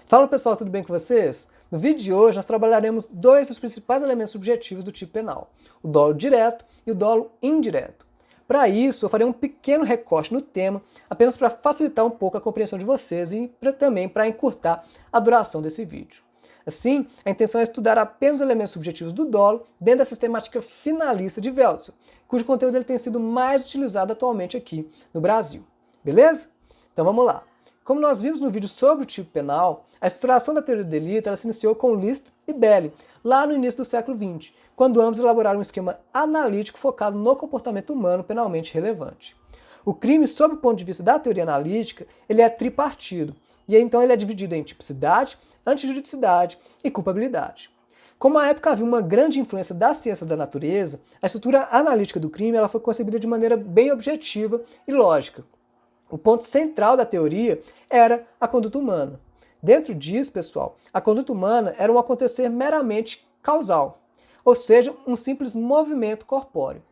Fala pessoal, tudo bem com vocês? No vídeo de hoje nós trabalharemos dois dos principais elementos subjetivos do tipo penal, o dolo direto e o dolo indireto. Para isso, eu farei um pequeno recorte no tema, apenas para facilitar um pouco a compreensão de vocês e também para encurtar a duração desse vídeo. Assim, a intenção é estudar apenas os elementos subjetivos do dolo dentro da sistemática finalista de Veltzer, cujo conteúdo ele tem sido mais utilizado atualmente aqui no Brasil. Beleza? Então vamos lá. Como nós vimos no vídeo sobre o tipo penal, a estruturação da teoria do delito ela se iniciou com List e Belli, lá no início do século XX, quando ambos elaboraram um esquema analítico focado no comportamento humano penalmente relevante. O crime, sob o ponto de vista da teoria analítica, ele é tripartido, e então ele é dividido em tipicidade, antijuridicidade e culpabilidade. Como à época havia uma grande influência das ciências da natureza, a estrutura analítica do crime ela foi concebida de maneira bem objetiva e lógica. O ponto central da teoria era a conduta humana. Dentro disso, pessoal, a conduta humana era um acontecer meramente causal, ou seja, um simples movimento corpóreo.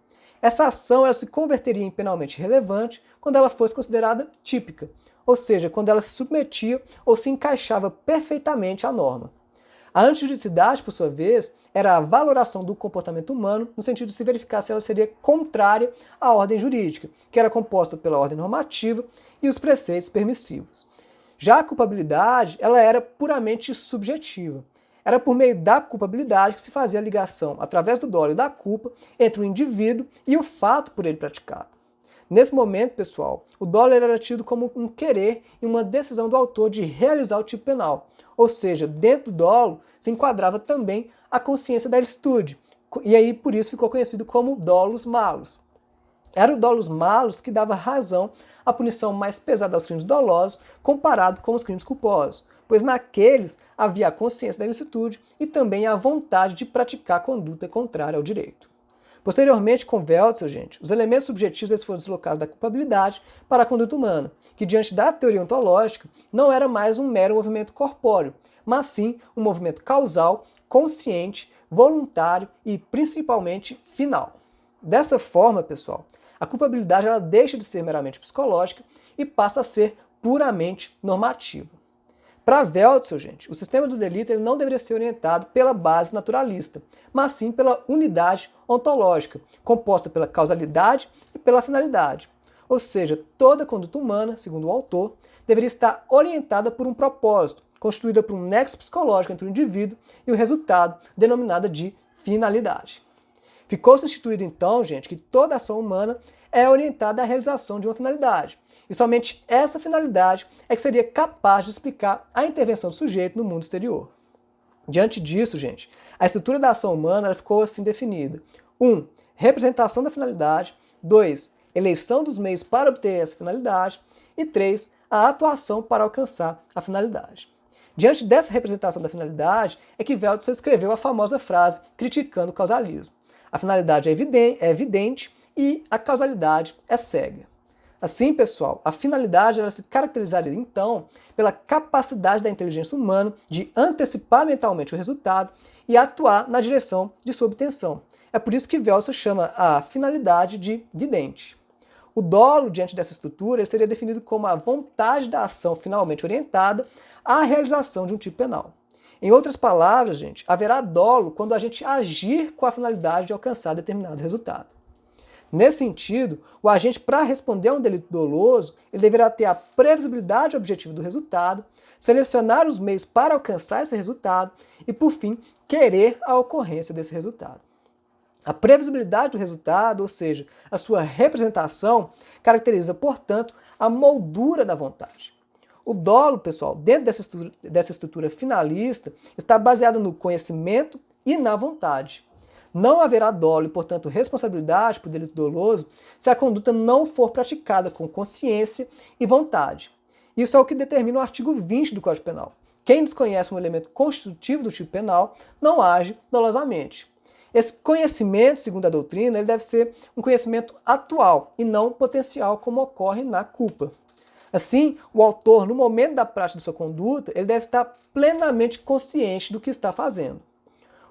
Essa ação ela se converteria em penalmente relevante quando ela fosse considerada típica, ou seja, quando ela se submetia ou se encaixava perfeitamente à norma. A antijuridicidade, por sua vez, era a valoração do comportamento humano no sentido de se verificar se ela seria contrária à ordem jurídica, que era composta pela ordem normativa e os preceitos permissivos. Já a culpabilidade, ela era puramente subjetiva. Era por meio da culpabilidade que se fazia a ligação, através do dolo e da culpa, entre o indivíduo e o fato por ele praticado. Nesse momento, pessoal, o dolo era tido como um querer e uma decisão do autor de realizar o tipo penal. Ou seja, dentro do dolo se enquadrava também a consciência da ilicitude. E aí, por isso, ficou conhecido como dolus malus. Era o dolus malus que dava razão à punição mais pesada aos crimes dolosos comparado com os crimes culposos, pois naqueles havia a consciência da ilicitude e também a vontade de praticar conduta contrária ao direito. Posteriormente, com Veltzer, os elementos subjetivos foram deslocados da culpabilidade para a conduta humana, que diante da teoria ontológica não era mais um mero movimento corpóreo, mas sim um movimento causal, consciente, voluntário e principalmente final. Dessa forma, pessoal, a culpabilidade ela deixa de ser meramente psicológica e passa a ser puramente normativa. Para Veltzer, o sistema do delito ele não deveria ser orientado pela base naturalista, mas sim pela unidade ontológica, composta pela causalidade e pela finalidade. Ou seja, toda conduta humana, segundo o autor, deveria estar orientada por um propósito, constituída por um nexo psicológico entre o indivíduo e o resultado, denominada de finalidade. Ficou-se instituído então, que toda ação humana é orientada à realização de uma finalidade. E somente essa finalidade é que seria capaz de explicar a intervenção do sujeito no mundo exterior. Diante disso, a estrutura da ação humana ela ficou assim definida. 1. Representação da finalidade. 2. Eleição dos meios para obter essa finalidade. E 3. A atuação para alcançar a finalidade. Diante dessa representação da finalidade é que Veltzer escreveu a famosa frase criticando o causalismo. A finalidade é evidente e a causalidade é cega. Assim, pessoal, a finalidade ela se caracterizaria, então, pela capacidade da inteligência humana de antecipar mentalmente o resultado e atuar na direção de sua obtenção. É por isso que Veltzer chama a finalidade de vidente. O dolo, diante dessa estrutura, ele seria definido como a vontade da ação finalmente orientada à realização de um tipo penal. Em outras palavras, haverá dolo quando a gente agir com a finalidade de alcançar determinado resultado. Nesse sentido, o agente, para responder a um delito doloso, ele deverá ter a previsibilidade objetiva do resultado, selecionar os meios para alcançar esse resultado e, por fim, querer a ocorrência desse resultado. A previsibilidade do resultado, ou seja, a sua representação, caracteriza, portanto, a moldura da vontade. O dolo, pessoal, dentro dessa estrutura finalista, está baseado no conhecimento e na vontade. Não haverá dolo e, portanto, responsabilidade por delito doloso se a conduta não for praticada com consciência e vontade. Isso é o que determina o artigo 20 do Código Penal. Quem desconhece um elemento constitutivo do tipo penal não age dolosamente. Esse conhecimento, segundo a doutrina, ele deve ser um conhecimento atual e não potencial, como ocorre na culpa. Assim, o autor, no momento da prática de sua conduta, ele deve estar plenamente consciente do que está fazendo.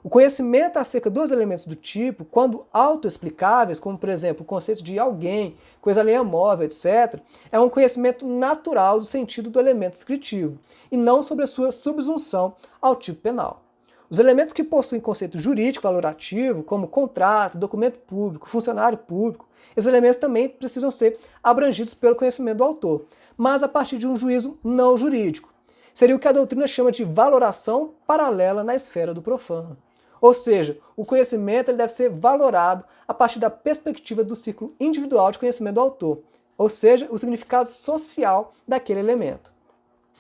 O conhecimento acerca dos elementos do tipo, quando autoexplicáveis, como por exemplo o conceito de alguém, coisa alheia móvel, etc., é um conhecimento natural do sentido do elemento descritivo, e não sobre a sua subsunção ao tipo penal. Os elementos que possuem conceito jurídico valorativo, como contrato, documento público, funcionário público, esses elementos também precisam ser abrangidos pelo conhecimento do autor, mas a partir de um juízo não jurídico. Seria o que a doutrina chama de valoração paralela na esfera do profano. Ou seja, o conhecimento ele deve ser valorado a partir da perspectiva do círculo individual de conhecimento do autor, ou seja, o significado social daquele elemento.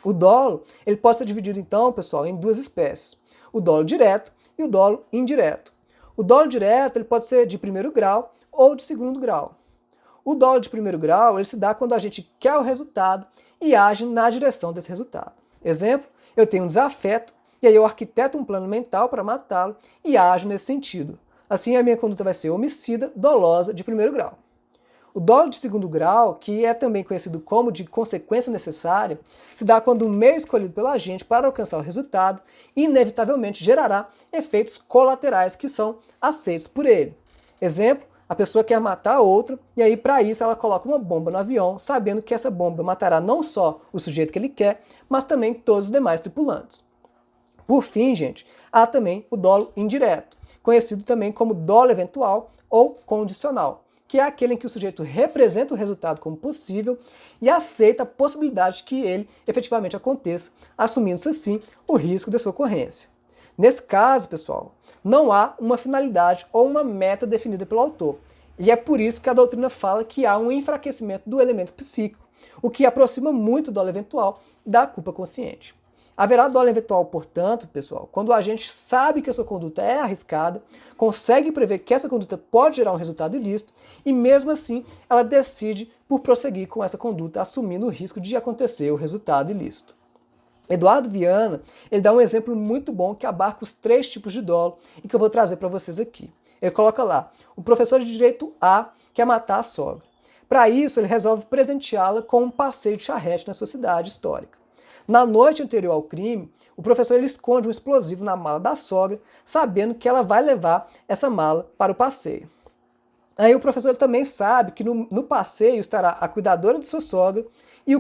O dolo ele pode ser dividido, então, pessoal, em duas espécies: o dolo direto e o dolo indireto. O dolo direto ele pode ser de primeiro grau ou de segundo grau. O dolo de primeiro grau ele se dá quando a gente quer o resultado e age na direção desse resultado. Exemplo, eu tenho um desafeto, e aí eu arquiteto um plano mental para matá-lo e ajo nesse sentido. Assim, a minha conduta vai ser homicida, dolosa, de primeiro grau. O dolo de segundo grau, que é também conhecido como de consequência necessária, se dá quando o meio escolhido pelo agente para alcançar o resultado inevitavelmente gerará efeitos colaterais que são aceitos por ele. Exemplo, a pessoa quer matar a outra e aí para isso ela coloca uma bomba no avião, sabendo que essa bomba matará não só o sujeito que ele quer, mas também todos os demais tripulantes. Por fim, gente, há também o dolo indireto, conhecido também como dolo eventual ou condicional, que é aquele em que o sujeito representa o resultado como possível e aceita a possibilidade de que ele efetivamente aconteça, assumindo-se assim o risco de sua ocorrência. Nesse caso, pessoal, não há uma finalidade ou uma meta definida pelo autor, e é por isso que a doutrina fala que há um enfraquecimento do elemento psíquico, o que aproxima muito o dolo eventual da culpa consciente. Haverá dolo eventual, portanto, pessoal, quando o agente sabe que a sua conduta é arriscada, consegue prever que essa conduta pode gerar um resultado ilícito e, mesmo assim, ela decide por prosseguir com essa conduta, assumindo o risco de acontecer o resultado ilícito. Eduardo Viana, ele dá um exemplo muito bom que abarca os 3 tipos de dolo e que eu vou trazer para vocês aqui. Ele coloca lá, o professor de direito A quer matar a sogra. Para isso, ele resolve presenteá-la com um passeio de charrete na sua cidade histórica. Na noite anterior ao crime, o professor ele esconde um explosivo na mala da sogra, sabendo que ela vai levar essa mala para o passeio. Aí o professor também sabe que no passeio estará a cuidadora de sua sogra e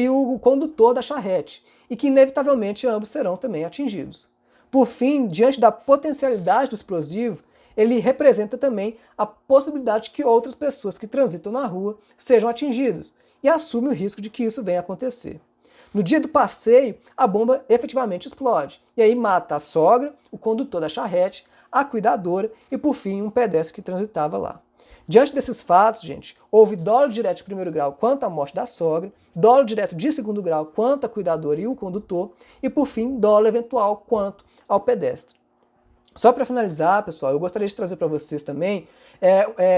o condutor da charrete, e que inevitavelmente ambos serão também atingidos. Por fim, diante da potencialidade do explosivo, ele representa também a possibilidade de que outras pessoas que transitam na rua sejam atingidas, e assume o risco de que isso venha a acontecer. No dia do passeio, a bomba efetivamente explode, e aí mata a sogra, o condutor da charrete, a cuidadora e, por fim, um pedestre que transitava lá. Diante desses fatos, gente, houve dolo direto de primeiro grau quanto à morte da sogra, dolo direto de segundo grau quanto à cuidadora e o condutor, e, por fim, dolo eventual quanto ao pedestre. Só para finalizar, pessoal, eu gostaria de trazer para vocês também,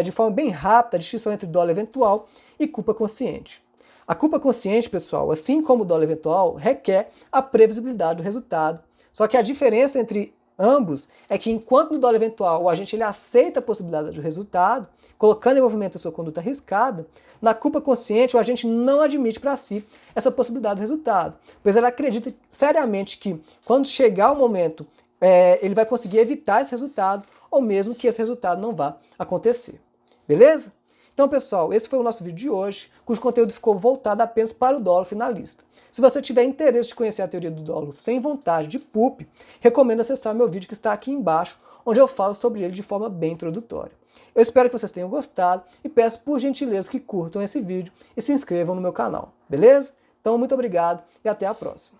de forma bem rápida, a distinção entre dolo eventual e culpa consciente. A culpa consciente, pessoal, assim como o dolo eventual, requer a previsibilidade do resultado. Só que a diferença entre ambos é que, enquanto no dolo eventual o agente ele aceita a possibilidade do resultado, colocando em movimento a sua conduta arriscada, na culpa consciente o agente não admite para si essa possibilidade do resultado, pois ele acredita seriamente que, quando chegar o momento, ele vai conseguir evitar esse resultado, ou mesmo que esse resultado não vá acontecer. Beleza? Então, pessoal, esse foi o nosso vídeo de hoje, cujo conteúdo ficou voltado apenas para o dolo finalista. Se você tiver interesse de conhecer a teoria do dolo sem vontade de PUP, recomendo acessar meu vídeo que está aqui embaixo, onde eu falo sobre ele de forma bem introdutória. Eu espero que vocês tenham gostado e peço por gentileza que curtam esse vídeo e se inscrevam no meu canal, beleza? Então, muito obrigado e até a próxima.